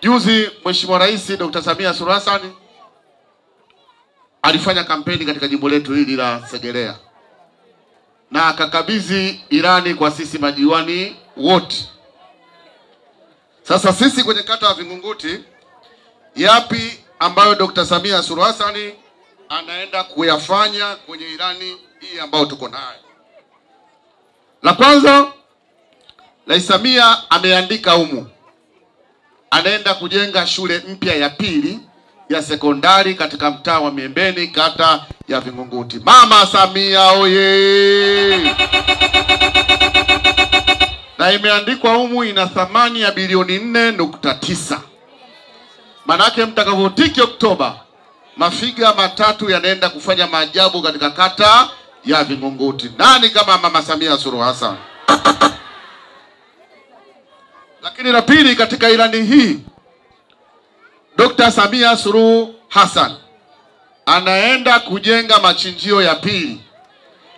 Juzi Mheshimiwa Rais Dr. Samia Suluhu Hassan alifanya kampeni katika jimbo letu hili la Segerea na akakabidhi ilani kwa sisi madiwani wote. Sasa sisi kwenye kata ya Vingunguti, yapi ambayo Dr. Samia Suluhu Hassan anaenda kuyafanya kwenye ilani hii ambayo tuko nayo? La kwanza, Rais Samia ameandika humu anaenda kujenga shule mpya ya pili ya sekondari katika mtaa wa Miembeni, kata ya Vingunguti. Mama Samia oye! Na imeandikwa humu ina thamani ya bilioni 4.9. Manake mtakavotiki Oktoba, mafiga matatu yanaenda kufanya maajabu katika kata ya Vingunguti. Nani kama Mama Samia Suluhu Hassan? Lakini la pili, katika ilani hii Dr. Samia Suluhu Hassan anaenda kujenga machinjio ya pili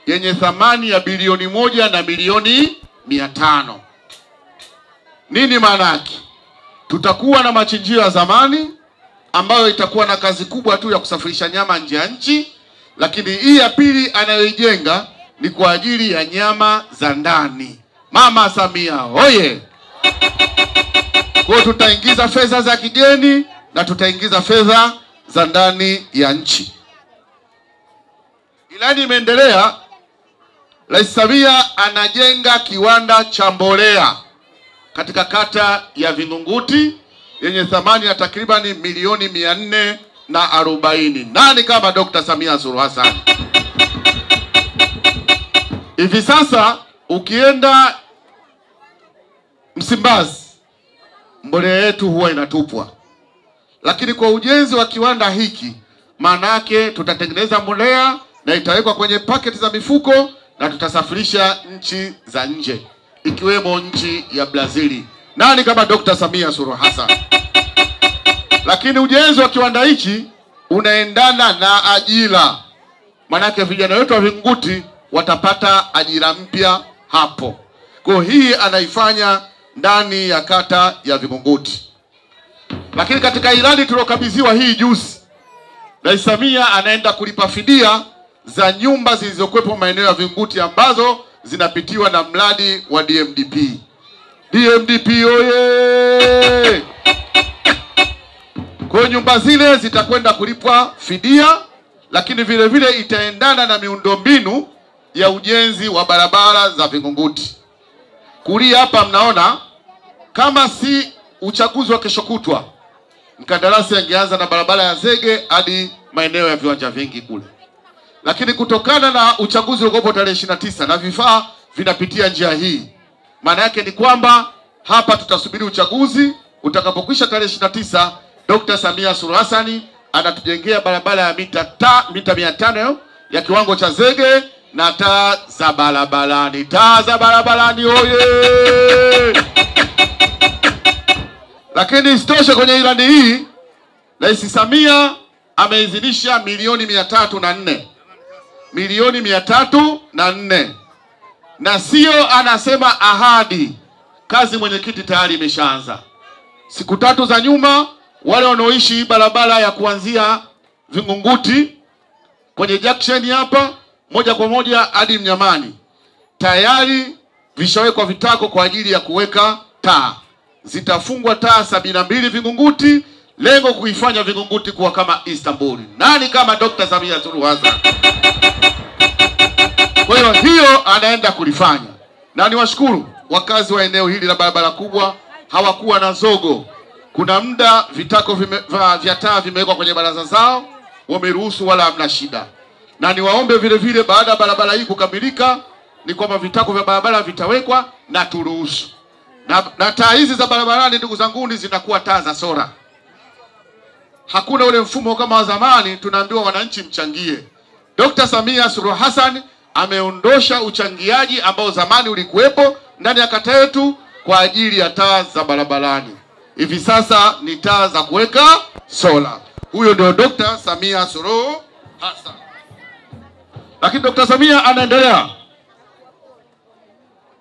yenye thamani ya bilioni 1 na milioni 500. Nini maana yake? Tutakuwa na machinjio ya zamani ambayo itakuwa na kazi kubwa tu ya kusafirisha nyama nje ya nchi, lakini hii ya pili anayoijenga ni kwa ajili ya nyama za ndani. Mama Samia oye! Kwa tutaingiza fedha za kigeni na tutaingiza fedha za ndani ya nchi. Ilani imeendelea. Rais Samia anajenga kiwanda cha mbolea katika kata ya Vingunguti yenye thamani ya takribani milioni 440. Nani kama Dr. Samia Suluhu Hassan? Hivi sasa ukienda Msimbazi, mbolea yetu huwa inatupwa. Lakini kwa ujenzi wa kiwanda hiki, maana yake tutatengeneza mbolea na itawekwa kwenye paketi za mifuko na tutasafirisha nchi za nje, ikiwemo nchi ya Brazili. Nani kama Dr. Samia Suluhu Hassan? Lakini ujenzi wa kiwanda hiki unaendana na ajira. Maana yake vijana wetu wa Vingunguti watapata ajira mpya hapo. Kwa hii anaifanya ndani ya kata ya Vingunguti. Lakini katika ilani tulokabidhiwa hii juzi, Rais Samia anaenda kulipa fidia za nyumba zilizokuwepo maeneo ya Vingunguti ambazo zinapitiwa na mradi wa DMDP. DMDP oye! Kwa nyumba zile zitakwenda kulipwa fidia, lakini vile vile itaendana na miundombinu ya ujenzi wa barabara za Vingunguti. Kulia hapa mnaona kama si uchaguzi wa kesho kutwa, mkandarasi angeanza na barabara ya zege hadi maeneo ya viwanja vingi kule. Lakini kutokana na uchaguzi uliokuwa tarehe 29 na vifaa vinapitia njia hii, maana yake ni kwamba hapa tutasubiri uchaguzi utakapokwisha tarehe 29. Dr. Samia Suluhu Hassan anatujengea barabara ya mita 500 ya kiwango cha zege na taa za barabarani. Taa za barabarani oye! Lakini isitoshe, kwenye ilani hii Rais Samia ameidhinisha milioni 304. Milioni 304. Na sio anasema ahadi. Kazi mwenyekiti tayari imeshaanza. Siku 3 za nyuma, wale wanaoishi barabara ya kuanzia Vingunguti kwenye junction hapa moja kwa moja hadi Mnyamani, tayari vishawekwa vitako kwa ajili ya kuweka taa. Zitafungwa taa 72 Vingunguti, lengo kuifanya Vingunguti kuwa kama Istanbul. Nani kama Dr. Samia Suluhu Hassan? Kwa hiyo anaenda kulifanya. Na niwashukuru wakazi wa eneo hili la barabara kubwa, hawakuwa na zogo. Kuna muda vitako vya taa vimewekwa kwenye baraza zao, wameruhusu wala hamna shida. Na niwaombe vile vile baada ya barabara hii kukamilika, ni kwamba vitako vya barabara vitawekwa na turuhusu. Na taa hizi za barabarani, ndugu zangu, zinakuwa taa za sola. Hakuna ule mfumo kama wa zamani tunaambiwa wananchi mchangie. Dr. Samia Suluhu Hassan ameondosha uchangiaji ambao zamani ulikuwepo ndani ya kata yetu kwa ajili ya taa za barabarani. Hivi sasa ni taa za kuweka sola. Huyo ndio Dr. Samia Suluhu Hassan. Lakini Dr. Samia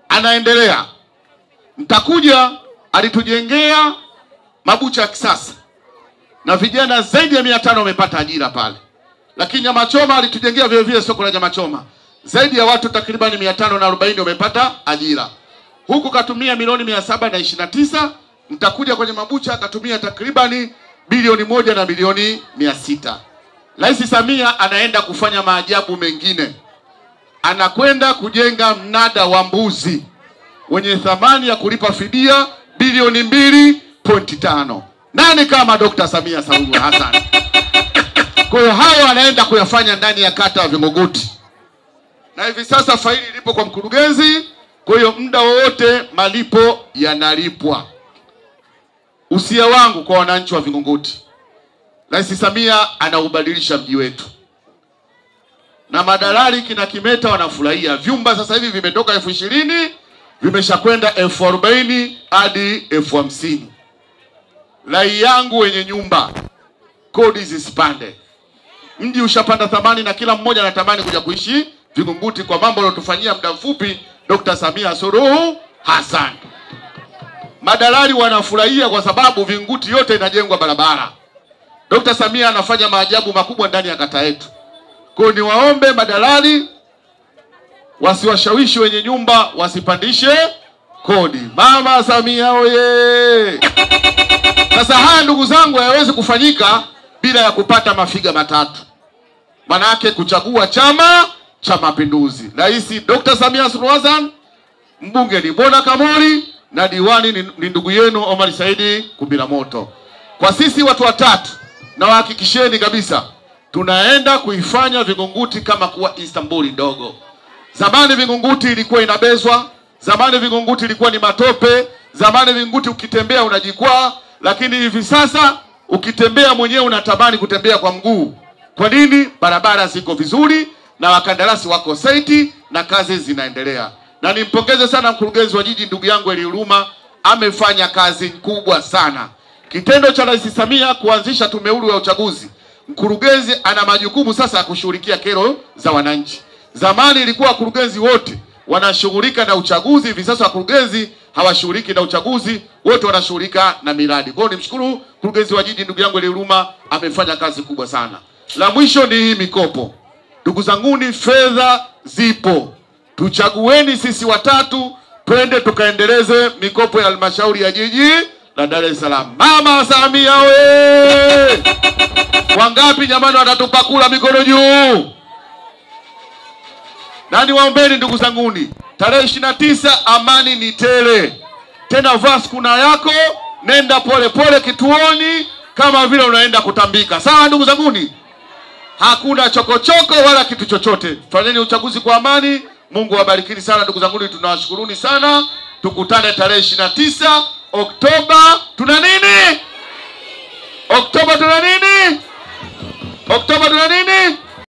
anaendelea. Mtakuja alitujengea mabucha ya kisasa, na vijana zaidi ya 500 wamepata ajira pale. Lakini nyama choma alitujengea vile vile soko la nyama choma, zaidi ya watu takriban 540 wamepata ajira. Huku katumia milioni 729, mtakuja kwenye mabucha akatumia takribani bilioni 1 na milioni 600. Rais Samia anaenda kufanya maajabu mengine. Anakwenda kujenga mnada wa mbuzi wenye thamani ya kulipa fidia bilioni 2.5. Nani kama Dr. Samia Suluhu Hassan? Kwa hiyo hayo anaenda kuyafanya ndani ya kata ya Vingunguti. Na hivi sasa faili ilipo kwa mkurugenzi, kwa hiyo muda wote malipo yanalipwa. Usia wangu kwa wananchi wa Vingunguti, Rais Samia anaubadilisha mji wetu. Na madalali kina Kimeta wanafurahia. Vyumba sasa hivi vimetoka 20,000 vimeshakwenda 40,000 hadi 50,000. Rai yangu wenye nyumba, kodi zisipande. Mji ushapanda thamani na kila mmoja anatamani kuja kuishi Vingunguti kwa mambo aliyotufanyia muda mfupi Dr. Samia Suluhu Hassan. Madalali wanafurahia kwa sababu Vingunguti yote inajengwa barabara. Dr. Samia anafanya maajabu makubwa ndani ya kata yetu. Kwa hiyo niwaombe madalali wasiwashawishi wenye nyumba wasipandishe kodi. Mama Samia oye! Sasa haya ndugu zangu hayawezi kufanyika bila ya kupata mafiga matatu. Maana yake kuchagua Chama cha Mapinduzi. Rais Dr. Samia Suluhu Hassan, mbunge ni Bona Kamori, na diwani ni ndugu yenu Omar Saidi Kubiramoto. Kwa sisi watu watatu, na wahakikisheni kabisa tunaenda kuifanya Vingunguti kama kuwa Istanbul ndogo. Zamani Vingunguti ilikuwa inabezwa, zamani Vingunguti ilikuwa ni matope, zamani Vingunguti ukitembea unajikwaa, lakini hivi sasa ukitembea mwenyewe unatamani kutembea kwa mguu. Kwa nini? Barabara ziko vizuri na wakandarasi wako saiti na kazi zinaendelea. Na nimpongeze sana mkurugenzi wa jiji ndugu yangu Elihuruma, amefanya kazi kubwa sana. Kitendo cha Rais Samia kuanzisha tume huru ya uchaguzi, mkurugenzi ana majukumu sasa ya kushughulikia kero za wananchi. Zamani ilikuwa wakurugenzi wote wanashughulika na uchaguzi, hivi sasa wakurugenzi hawashughuliki na uchaguzi, wote wanashughulika na miradi. Kwa hiyo nimshukuru mkurugenzi wa jiji ndugu yangu Elihuruma, amefanya kazi kubwa sana. La mwisho ni hii mikopo. Ndugu zanguni, fedha zipo. Tuchagueni sisi watatu, twende tukaendeleze mikopo ya halmashauri ya jiji la Dar es Salaam. Mama Samia we! Wangapi jamani watatupa kula mikono juu? Nani waombeni ndugu zanguni? Tarehe 29 amani ni tele. Tena vaa skuna yako, nenda pole pole kituoni kama vile unaenda kutambika. Sawa ndugu zanguni? Hakuna chokochoko wala kitu chochote. Fanyeni uchaguzi kwa amani. Mungu wabarikini sana ndugu zanguni, tunawashukuruni sana. Tukutane tarehe 29 Oktoba